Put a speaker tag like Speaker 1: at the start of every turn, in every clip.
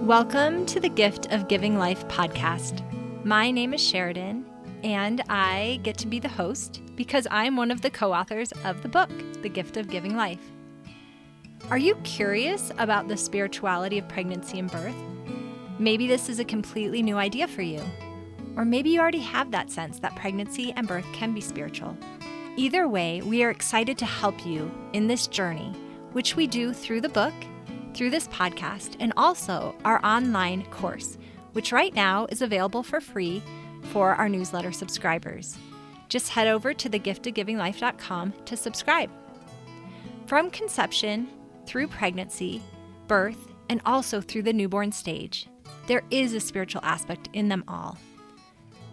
Speaker 1: Welcome to the Gift of Giving Life podcast. My name is Sheridan, and I get to be the host because I'm one of the co-authors of the book, The Gift of Giving Life. Are you curious about the spirituality of pregnancy and birth? Maybe this is a completely new idea for you. Or maybe you already have that sense that pregnancy and birth can be spiritual. Either way, we are excited to help you in this journey, which we do through the book, through this podcast, and also our online course, which right now is available for free for our newsletter subscribers. Just head over to thegiftofgivinglife.com to subscribe. From conception through pregnancy, birth, and also through the newborn stage, there is a spiritual aspect in them all.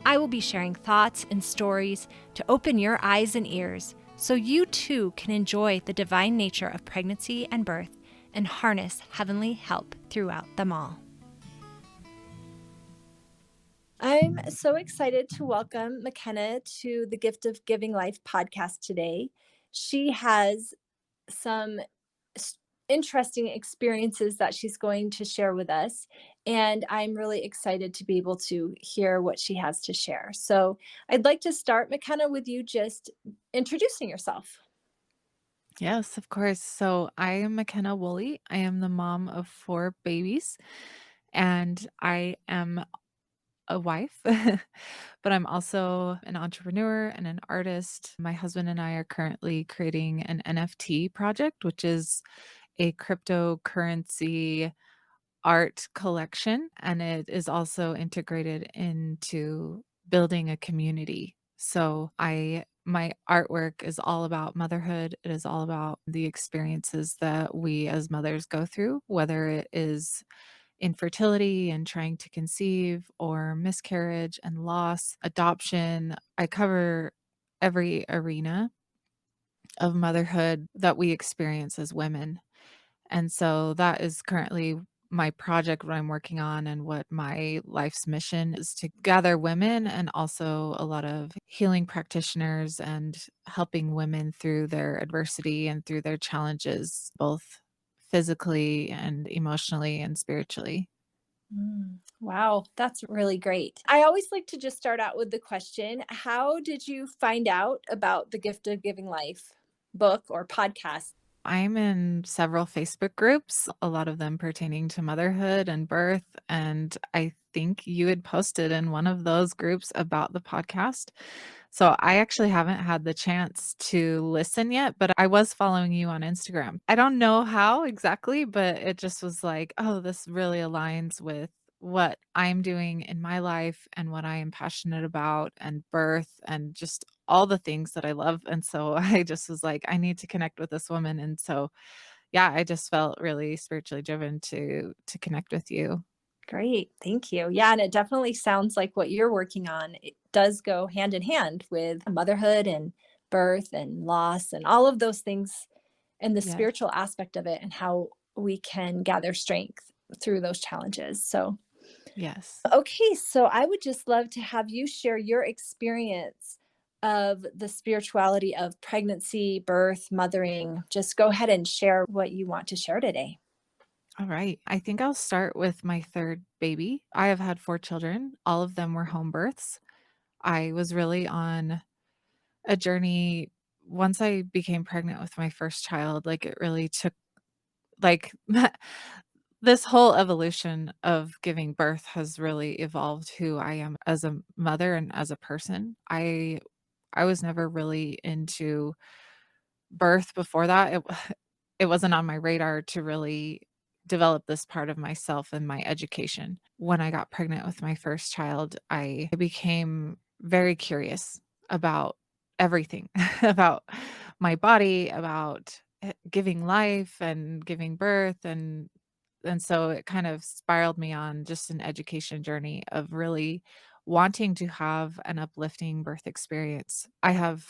Speaker 1: I will be sharing thoughts and stories to open your eyes and ears so you too can enjoy the divine nature of pregnancy and birth and harness heavenly help throughout them all. I'm so excited to welcome McKenna to the Gift of Giving Life podcast today. She has some interesting experiences that she's going to share with us, and I'm really excited to be able to hear what she has to share. So I'd like to start, McKenna, with you just introducing yourself.
Speaker 2: Yes, of course. So I am McKenna Woolley. I am the mom of 4 babies, and I am a wife, but I'm also an entrepreneur and an artist. My husband and I are currently creating an NFT project, which is a cryptocurrency art collection, and it is also integrated into building a community. So my artwork is all about motherhood. It is all about the experiences that we as mothers go through, whether it is infertility and trying to conceive, or miscarriage and loss, adoption. I cover every arena of motherhood that we experience as women. And so that is currently my project, what I'm working on, and what my life's mission is, to gather women and also a lot of healing practitioners and helping women through their adversity and through their challenges, both physically and emotionally and spiritually.
Speaker 1: Wow, that's really great. I always like to just start out with the question, how did you find out about the Gift of Giving Life book or podcast?
Speaker 2: I'm in several Facebook groups, a lot of them pertaining to motherhood and birth. And I think you had posted in one of those groups about the podcast. So I actually haven't had the chance to listen yet, but I was following you on Instagram. I don't know how exactly, but it just was like, oh, this really aligns with what I'm doing in my life and what I am passionate about, and birth and just all the things that I love. And so I just was like, I need to connect with this woman. And so yeah, I just felt really spiritually driven to connect with you.
Speaker 1: Great, thank you. Yeah, and it definitely sounds like what you're working on, it does go hand in hand with motherhood and birth and loss and all of those things and the
Speaker 2: Yes.
Speaker 1: spiritual aspect of it and how we can gather strength through those challenges. So
Speaker 2: Yes.
Speaker 1: okay, so I would just love to have you share your experience of the spirituality of pregnancy, birth, mothering. Just go ahead and share what you want to share today.
Speaker 2: All right. I think I'll start with my third baby. I have had 4 children. All of them were home births. I was really on a journey once I became pregnant with my first child. Like, it really took, like, this whole evolution of giving birth has really evolved who I am as a mother and as a person. I was never really into birth before that. It wasn't on my radar to really develop this part of myself and my education. When I got pregnant with my first child, I became very curious about everything, about my body, about giving life and giving birth, and so it kind of spiraled me on just an education journey of really wanting to have an uplifting birth experience. I have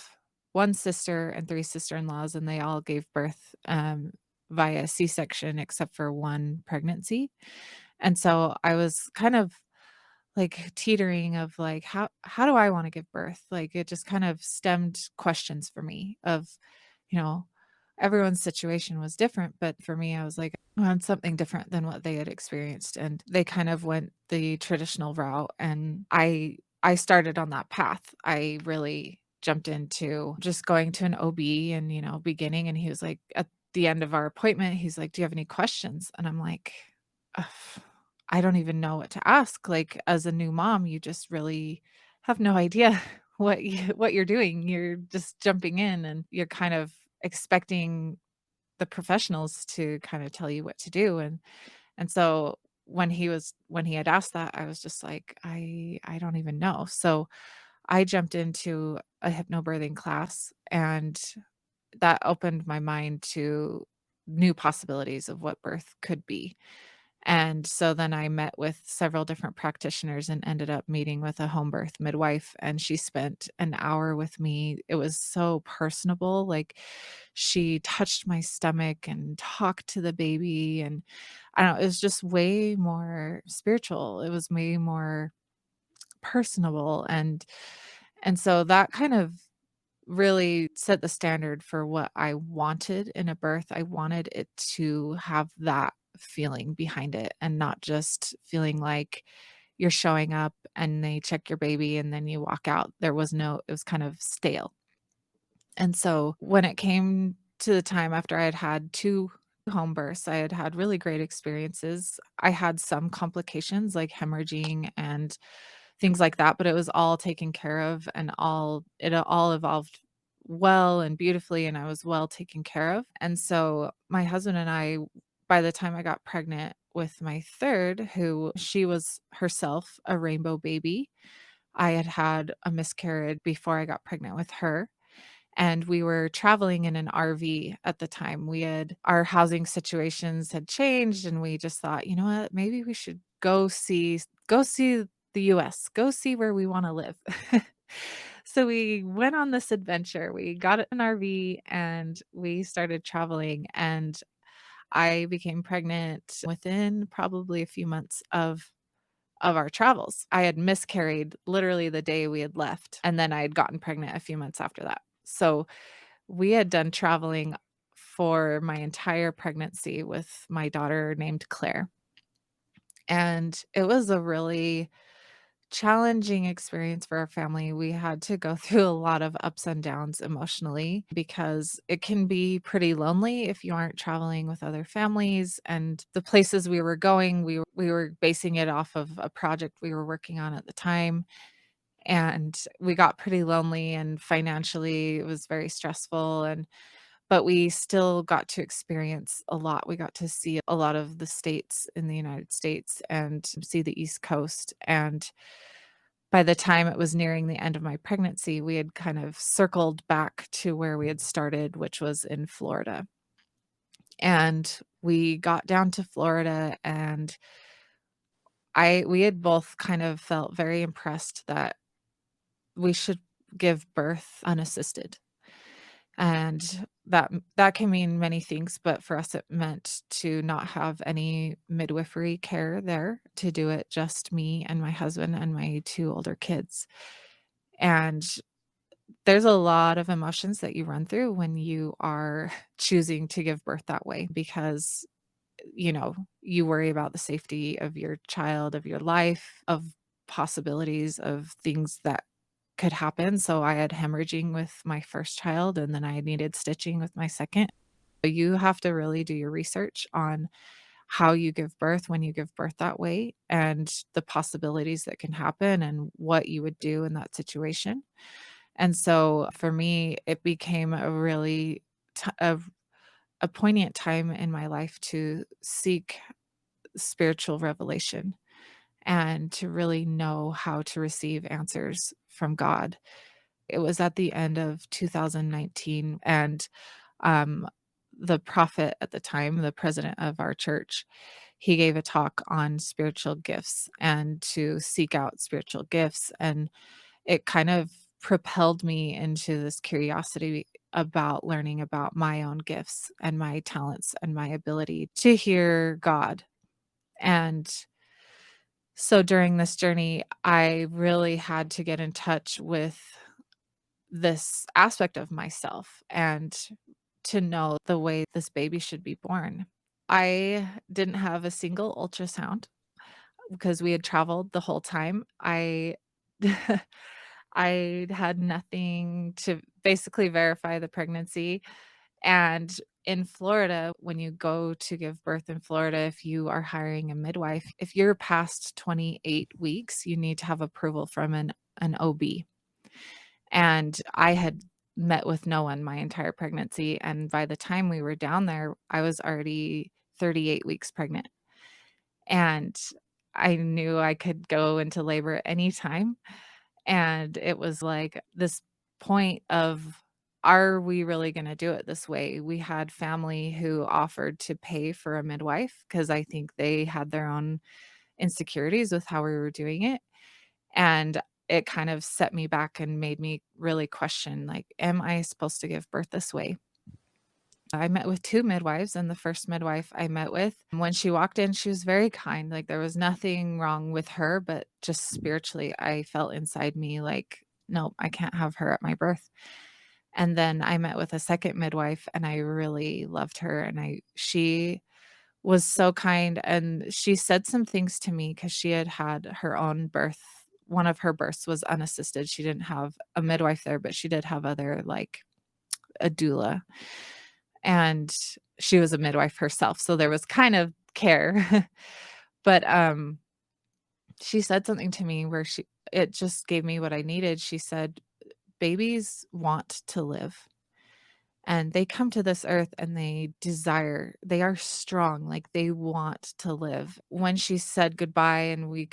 Speaker 2: 1 sister and 3 sister-in-laws, and they all gave birth, via C-section except for 1 pregnancy. And so I was kind of, like, teetering of, like, how do I wanna give birth? Like, it just kind of stemmed questions for me of, you know, everyone's situation was different, but for me, I was like, I want something different than what they had experienced, and they kind of went the traditional route, and I started on that path. I really jumped into just going to an OB and, beginning, and he was like at the end of our appointment, he's like, "Do you have any questions?" And I'm like, "Ugh, I don't even know what to ask." Like, as a new mom, you just really have no idea what you're doing. You're just jumping in and you're kind of expecting the professionals to kind of tell you what to do. And so when he had asked that, I was just like, I don't even know. So I jumped into a hypnobirthing class, and that opened my mind to new possibilities of what birth could be. And so then I met with several different practitioners and ended up meeting with a home birth midwife, and she spent an hour with me. It was so personable. Like, she touched my stomach and talked to the baby, and I don't know, it was just way more spiritual. It was way more personable, and so that kind of really set the standard for what I wanted in a birth. I wanted it to have that feeling behind it, and not just feeling like you're showing up and they check your baby and then you walk out. It was kind of stale. And so when it came to the time after I had had 2 home births, I had had really great experiences. I had some complications like hemorrhaging and things like that, but it was all taken care of, and all evolved well and beautifully, and I was well taken care of. And so my husband and I, by the time I got pregnant with my 3rd, who she was herself a rainbow baby, I had had a miscarriage before I got pregnant with her, and we were traveling in an RV at the time. Our housing situations had changed, and we just thought, "You know what? Maybe we should go see the US, go see where we wanna live." So we went on this adventure. We got an RV and we started traveling, and I became pregnant within probably a few months of our travels. I had miscarried literally the day we had left, and then I had gotten pregnant a few months after that. So we had done traveling for my entire pregnancy with my daughter named Claire, and it was a really challenging experience for our family. We had to go through a lot of ups and downs emotionally because it can be pretty lonely if you aren't traveling with other families. And the places we were going, we were basing it off of a project we were working on at the time. And we got pretty lonely, and financially it was very stressful, and but we still got to experience a lot. We got to see a lot of the states in the United States and see the East Coast. And by the time it was nearing the end of my pregnancy, we had kind of circled back to where we had started, which was in Florida. And we got down to Florida, and we had both kind of felt very impressed that we should give birth unassisted. And that can mean many things, but for us, it meant to not have any midwifery care there, to do it just me and my husband and my 2 older kids. And there's a lot of emotions that you run through when you are choosing to give birth that way, because, you worry about the safety of your child, of your life, of possibilities of things that could happen. So I had hemorrhaging with my first child, and then I needed stitching with my second. You have to really do your research on how you give birth when you give birth that way, and the possibilities that can happen and what you would do in that situation. And so for me, it became a really t a poignant time in my life to seek spiritual revelation and to really know how to receive answers from God. It was at the end of 2019, and, um, the prophet at the time, the president of our church, he gave a talk on spiritual gifts and to seek out spiritual gifts, and it kind of propelled me into this curiosity about learning about my own gifts and my talents and my ability to hear God. And so during this journey, I really had to get in touch with this aspect of myself and to know the way this baby should be born. I didn't have a single ultrasound because we had traveled the whole time. I had nothing to basically verify the pregnancy. And in Florida, when you go to give birth in Florida, if you are hiring a midwife, if you're past 28 weeks, you need to have approval from an OB. And I had met with no one my entire pregnancy. And by the time we were down there, I was already 38 weeks pregnant. And I knew I could go into labor anytime. And it was like this point of, are we really going to do it this way? We had family who offered to pay for a midwife because I think they had their own insecurities with how we were doing it. And it kind of set me back and made me really question, like, am I supposed to give birth this way? I met with 2 midwives, and the first midwife I met with, when she walked in, she was very kind, like, there was nothing wrong with her, but just spiritually, I felt inside me like, "Nope, I can't have her at my birth." And then I met with a second midwife, and I really loved her, and she was so kind, and she said some things to me because she had had her own birth. One of her births was unassisted. She didn't have a midwife there, but she did have other, like, a doula. And she was a midwife herself, so there was kind of care. But, she said something to me where it just gave me what I needed. She said, "Babies want to live, and they come to this earth and they are strong, like, they want to live." When she said goodbye and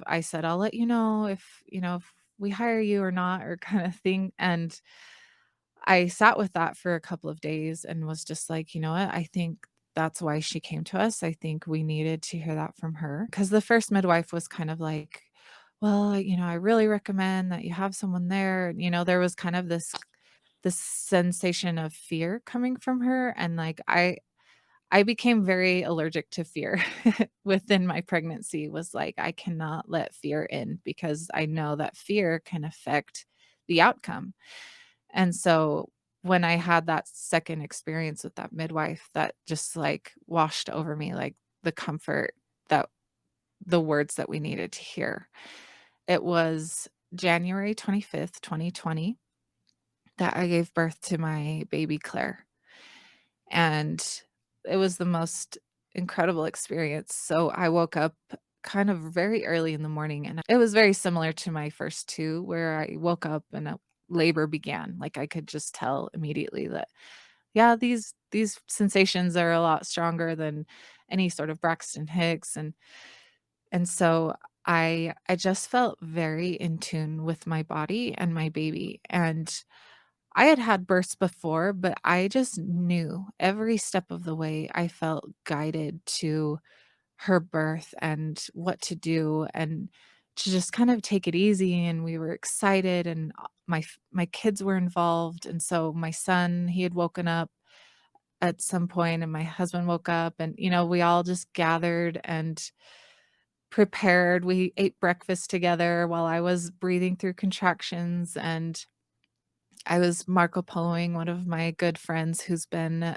Speaker 2: I said, "I'll let you know if we hire you or not," or kinda thing, and I sat with that for a couple of days and was just like, "You know what? I think that's why she came to us. I think we needed to hear that from her." Because the first midwife was kind of like, "Well, I really recommend that you have someone there." There was kind of this sensation of fear coming from her, and, like, I became very allergic to fear within my pregnancy, was like, I cannot let fear in because I know that fear can affect the outcome. And so when I had that second experience with that midwife, that just, like, washed over me, like, the comfort, that the words that we needed to hear. It was January 25th, 2020, that I gave birth to my baby Claire, and it was the most incredible experience. So I woke up kind of very early in the morning, and it was very similar to my first 2, where I woke up and labor began. Like, I could just tell immediately that, yeah, these sensations are a lot stronger than any sort of Braxton Hicks, and so I just felt very in tune with my body and my baby. And I had had births before, but I just knew every step of the way. I felt guided to her birth and what to do, and to just kind of take it easy. And we were excited, and my kids were involved. And so my son, he had woken up at some point, and my husband woke up, and we all just gathered and prepared. We ate breakfast together while I was breathing through contractions, and I was Marco Poloing one of my good friends who's been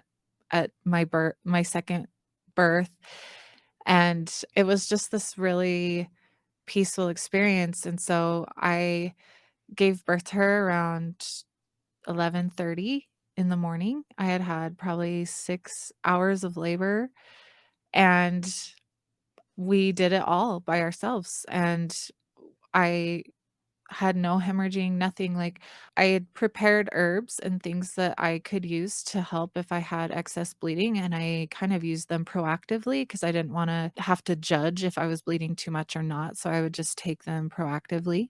Speaker 2: at my second birth. And it was just this really peaceful experience. And so I gave birth to her around 11:30 in the morning. I had had probably 6 hours of labor, and we did it all by ourselves. And I had no hemorrhaging, nothing. Like, I had prepared herbs and things that I could use to help if I had excess bleeding, and I kind of used them proactively because I didn't wanna have to judge if I was bleeding too much or not, so I would just take them proactively.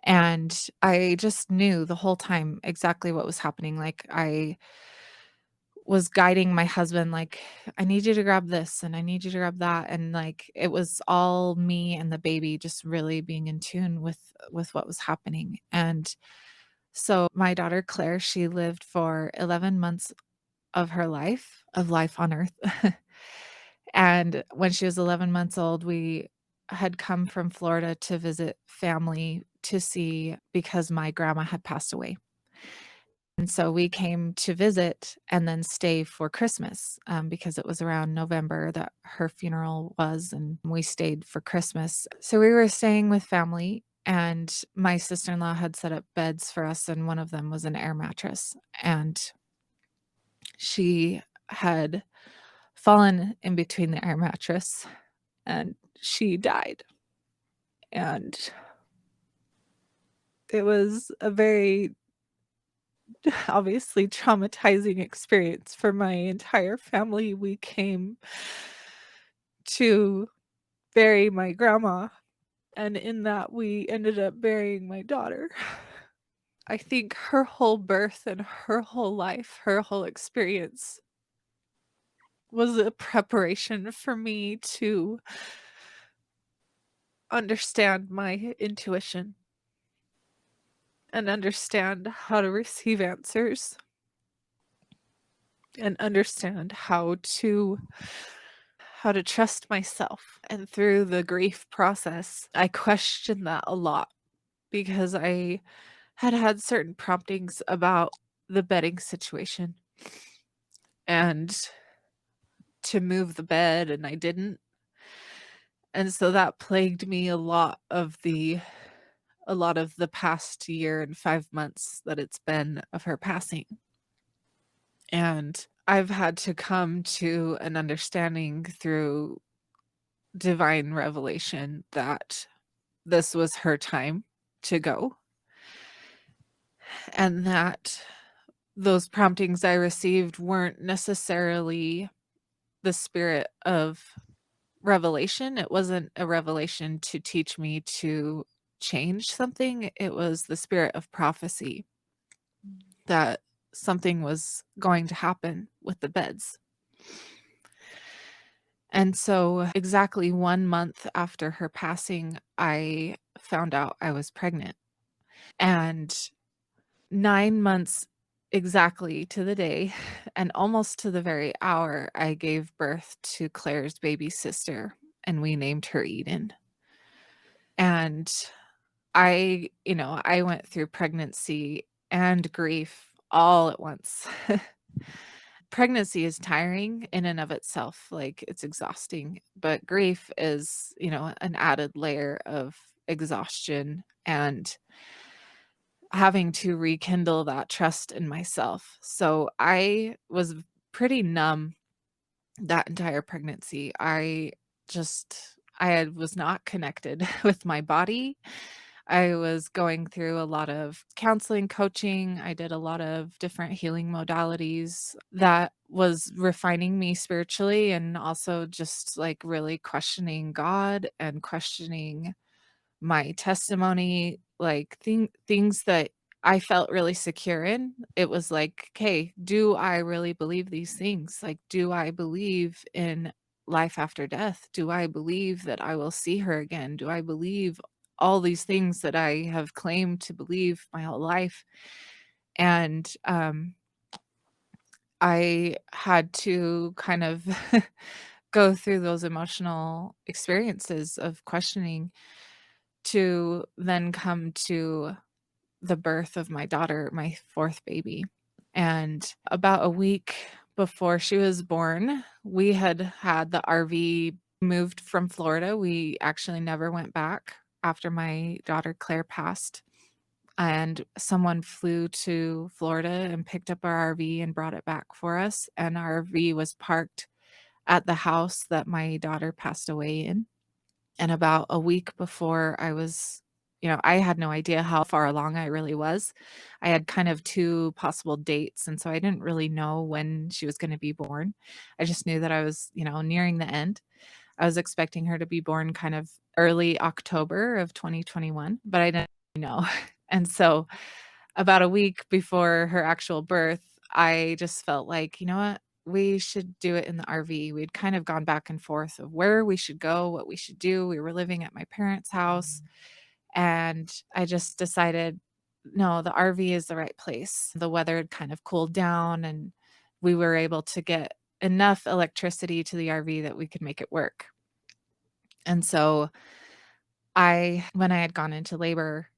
Speaker 2: And I just knew the whole time exactly what was happening. Like, I was guiding my husband, like, "I need you to grab this, and I need you to grab that," and, like, it was all me and the baby just really being in tune with what was happening. And so my daughter Claire, she lived for 11 months of life on earth. And when she was 11 months old, we had come from Florida to visit family to see, because my grandma had passed away. And so we came to visit and then stay for Christmas, because it was around November that her funeral was, and we stayed for Christmas. So we were staying with family, and my sister-in-law had set up beds for us, and one of them was an air mattress. And she had fallen in between the air mattress and she died. And it was a very obviously traumatizing experience for my entire family. We came to bury my grandma, and in that we ended up burying my daughter. I think her whole birth and her whole life, her whole experience was a preparation for me to understand my intuition and understand how to receive answers and understand how to trust myself. And through the grief process, I questioned that a lot because I had certain promptings about the bedding situation and to move the bed, and I didn't. And so that plagued me a lot of the past year and 5 months that it's been of her passing. And I've had to come to an understanding through divine revelation that this was her time to go, and that those promptings I received weren't necessarily the spirit of revelation. It wasn't a revelation to teach me to change something. It was the spirit of prophecy that something was going to happen with the beds. And so exactly 1 month after her passing, I found out I was pregnant. And 9 months exactly to the day and almost to the very hour, I gave birth to Claire's baby sister, and we named her Eden. And I went through pregnancy and grief all at once. Pregnancy is tiring in and of itself, like, it's exhausting, but grief is, an added layer of exhaustion and having to rekindle that trust in myself. So I was pretty numb that entire pregnancy. Was not connected with my body. I was going through a lot of counseling, coaching. I did a lot of different healing modalities that was refining me spiritually, and also just like really questioning God and questioning my testimony, like things that I felt really secure in. It was like, "Okay, do I really believe these things? Like, do I believe in life after death? Do I believe that I will see her again? Do I believe all these things that I have claimed to believe my whole life?" And I had to kind of go through those emotional experiences of questioning to then come to the birth of my daughter, my 4th baby. And about a week before she was born, we had the RV moved from Florida. We actually never went back after my daughter Claire passed. And someone flew to Florida and picked up our RV and brought it back for us. And our RV was parked at the house that my daughter passed away in. And about a week before I had no idea how far along I really was. I had kind of 2 possible dates, and so I didn't really know when she was gonna be born. I just knew that I was, nearing the end. I was expecting her to be born kind of early October of 2021, but I didn't know. And so about a week before her actual birth, I just felt like, "You know what? We should do it in the RV." We'd kind of gone back and forth of where we should go, what we should do. We were living at my parents' house, and I just decided, no, the RV is the right place. The weather had kind of cooled down, and we were able to get enough electricity to the RV that we could make it work. And so when I had gone into labor,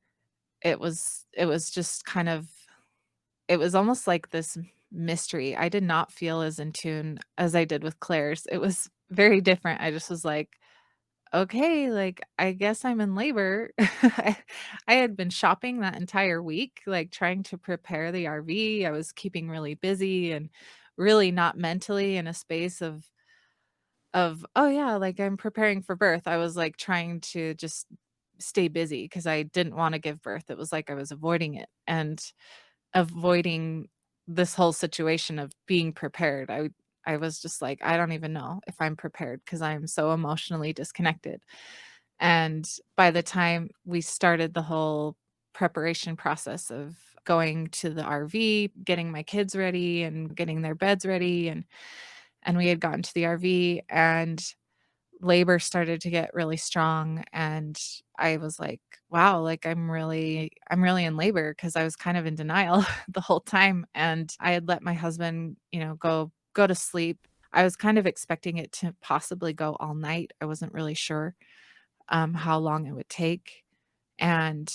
Speaker 2: it was just kind of it was almost like this mystery. I did not feel as in tune as I did with Claire's. It was very different. I just was like, "Okay, like, I guess I'm in labor." I had been shopping that entire week, like, trying to prepare the RV. I was keeping really busy and really not mentally in a space of, "Oh, yeah, like, I'm preparing for birth." I was, like, trying to just stay busy because I didn't wanna give birth. It was like I was avoiding it and avoiding this whole situation of being prepared. I was just like, "I don't even know if I'm prepared because 'cause I'm so emotionally disconnected." And by the time we started the whole preparation process of going to the RV, getting my kids ready and getting their beds ready, and we had gotten to the RV and labor started to get really strong, and I was like, "Wow, like, I'm really in labor because I was kind of in denial the whole time, and I had let my husband, go to sleep. I was kind of expecting it to possibly go all night. I wasn't really sure, how long it would take, and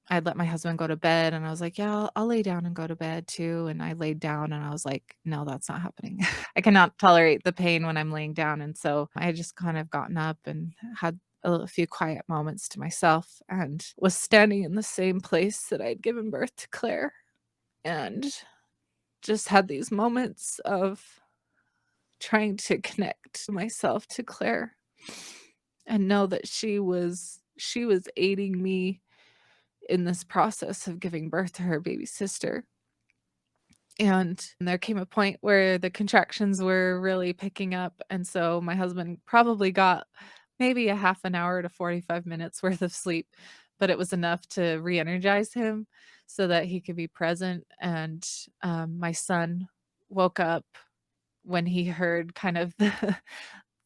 Speaker 2: I'd let my husband go to bed, and I was like, "Yeah, I'll lay down and go to bed too," and I laid down, and I was like, "No, that's not happening." I cannot tolerate the pain when I'm laying down, and so I had just kind of gotten up and had a few quiet moments to myself and was standing in the same place that I'd given birth to Claire, and just had these moments of trying to connect myself to Claire and know that she was aiding me in this process of giving birth to her baby sister. And there came a point where the contractions were really picking up, and so my husband probably got maybe a half an hour to 45 minutes worth of sleep, but it was enough to re-energize him so that he could be present, and, my son woke up when he heard kind of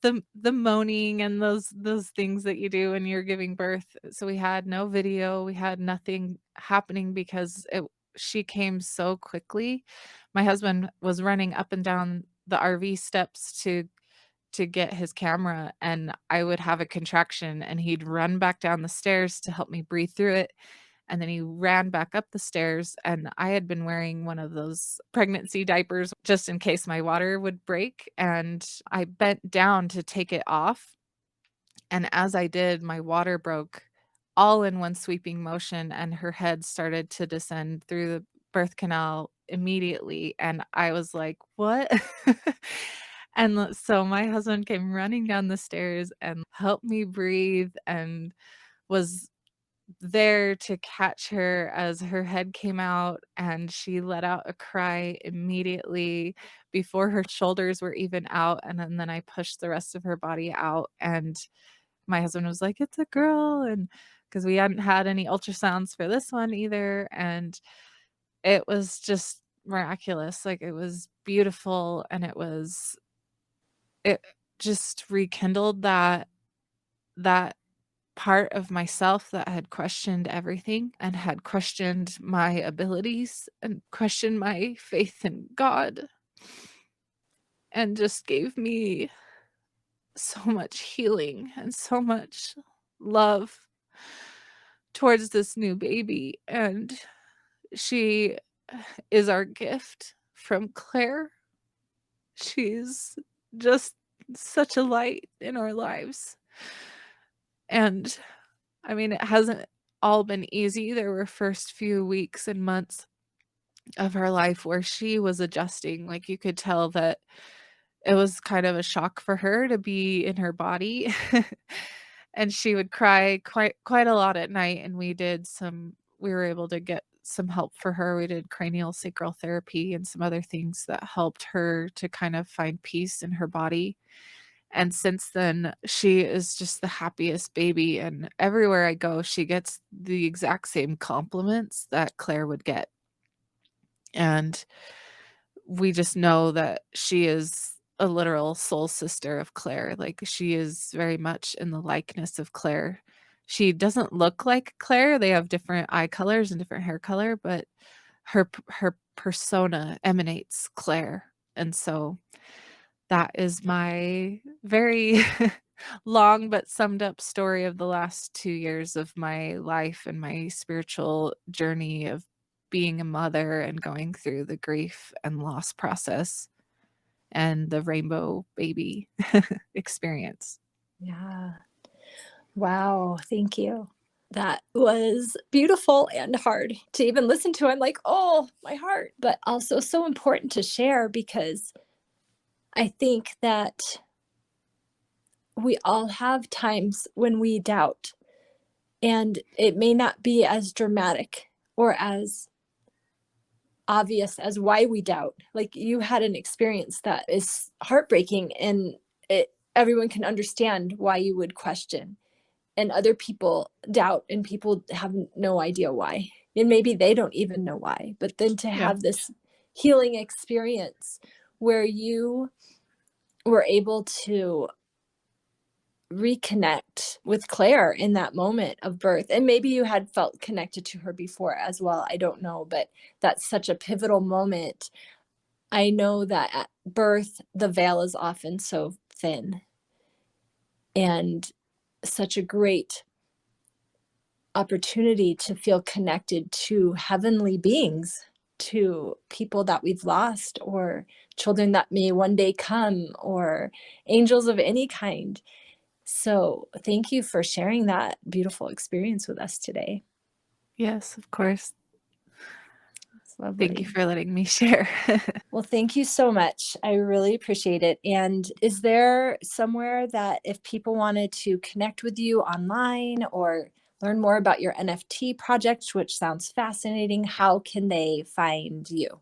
Speaker 2: the moaning and those things that you do when you're giving birth. So we had no video, we had nothing happening because it she came so quickly. My husband was running up and down the RV steps to get his camera, and I would have a contraction, and he'd run back down the stairs to help me breathe through it, and then he ran back up the stairs, and I had been wearing one of those pregnancy diapers just in case my water would break, and I bent down to take it off, and as I did, my water broke all in one sweeping motion, and her head started to descend through the birth canal immediately, and I was like, "What?" And so my husband came running down the stairs and helped me breathe and was there to catch her as her head came out, and she let out a cry immediately before her shoulders were even out, and then I pushed the rest of her body out, and my husband was like, "It's a girl," and because we hadn't had any ultrasounds for this one either, and it was just miraculous, like, it was beautiful, and it just rekindled that part of myself that had questioned everything and had questioned my abilities and questioned my faith in God, and just gave me so much healing and so much love towards this new baby, and she is our gift from Claire. She's just such a light in our lives, and I mean, it hasn't all been easy. There were first few weeks and months of her life where she was adjusting, like, you could tell that it was kind of a shock for her to be in her body, and she would cry quite a lot at night, and we were able to get some help for her. We did cranial sacral therapy and some other things that helped her to kind of find peace in her body. And since then, she is just the happiest baby, and everywhere I go, she gets the exact same compliments that Claire would get. And we just know that she is a literal soul sister of Claire. Like, she is very much in the likeness of Claire. She doesn't look like Claire. They have different eye colors and different hair color, but her persona emanates Claire. And so that is my very long but summed up story of the last 2 years of my life and my spiritual journey of being a mother and going through the grief and loss process and the rainbow baby experience.
Speaker 3: Yeah. Wow. Thank you. That was beautiful and hard to even listen to. I'm like, oh, my heart, but also so important to share, because I think that we all have times when we doubt, and it may not be as dramatic or as obvious as why we doubt. Like, you had an experience that is heartbreaking, and everyone can understand why you would question, and other people doubt, and people have no idea why, and maybe they don't even know why. But then to have this healing experience where you were able to reconnect with Claire in that moment of birth, and maybe you had felt connected to her before as well, I don't know, but that's such a pivotal moment. I know that at birth the veil is often so thin, and such a great opportunity to feel connected to heavenly beings, to people that we've lost, or children that may one day come, or angels of any kind. So thank you for sharing that beautiful experience with us today.
Speaker 2: Yes, of course.
Speaker 3: It's lovely.
Speaker 2: Thank you for letting me share.
Speaker 3: Well, thank you so much. I really appreciate it. And is there somewhere that if people wanted to connect with you online or learn more about your NFT project, which sounds fascinating, how can they find you?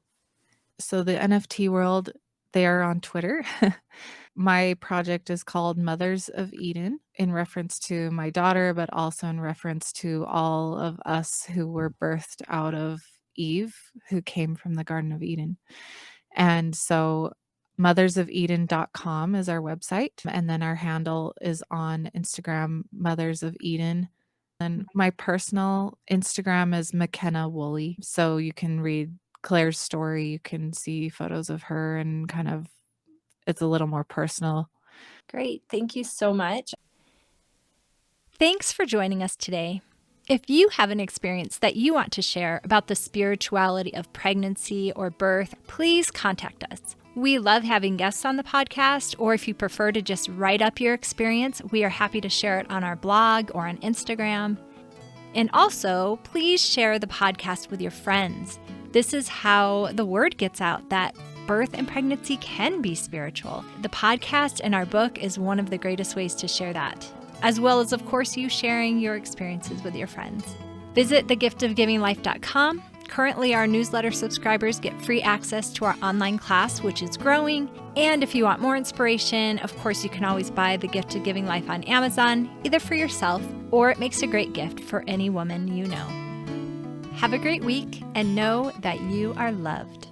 Speaker 2: So the NFT world, they are on Twitter. My project is called Mothers of Eden, in reference to my daughter, but also in reference to all of us who were birthed out of Eve, who came from the Garden of Eden. And so mothersofeden.com is our website. And then our handle is on Instagram, Mothers of Eden. And my personal Instagram is McKenna Woolley. So you can read Claire's story. You can see photos of her, and kind of, it's a little more personal.
Speaker 3: Great. Thank you so much.
Speaker 1: Thanks for joining us today. If you have an experience that you want to share about the spirituality of pregnancy or birth, please contact us. We love having guests on the podcast, or if you prefer to just write up your experience, we are happy to share it on our blog or on Instagram. And also, please share the podcast with your friends. This is how the word gets out that birth and pregnancy can be spiritual. The podcast and our book is one of the greatest ways to share that, as well as, of course, you sharing your experiences with your friends. Visit thegiftofgivinglife.com. Currently, our newsletter subscribers get free access to our online class, which is growing. And if you want more inspiration, of course, you can always buy The Gift of Giving Life on Amazon, either for yourself or it makes a great gift for any woman you know. Have a great week and know that you are loved.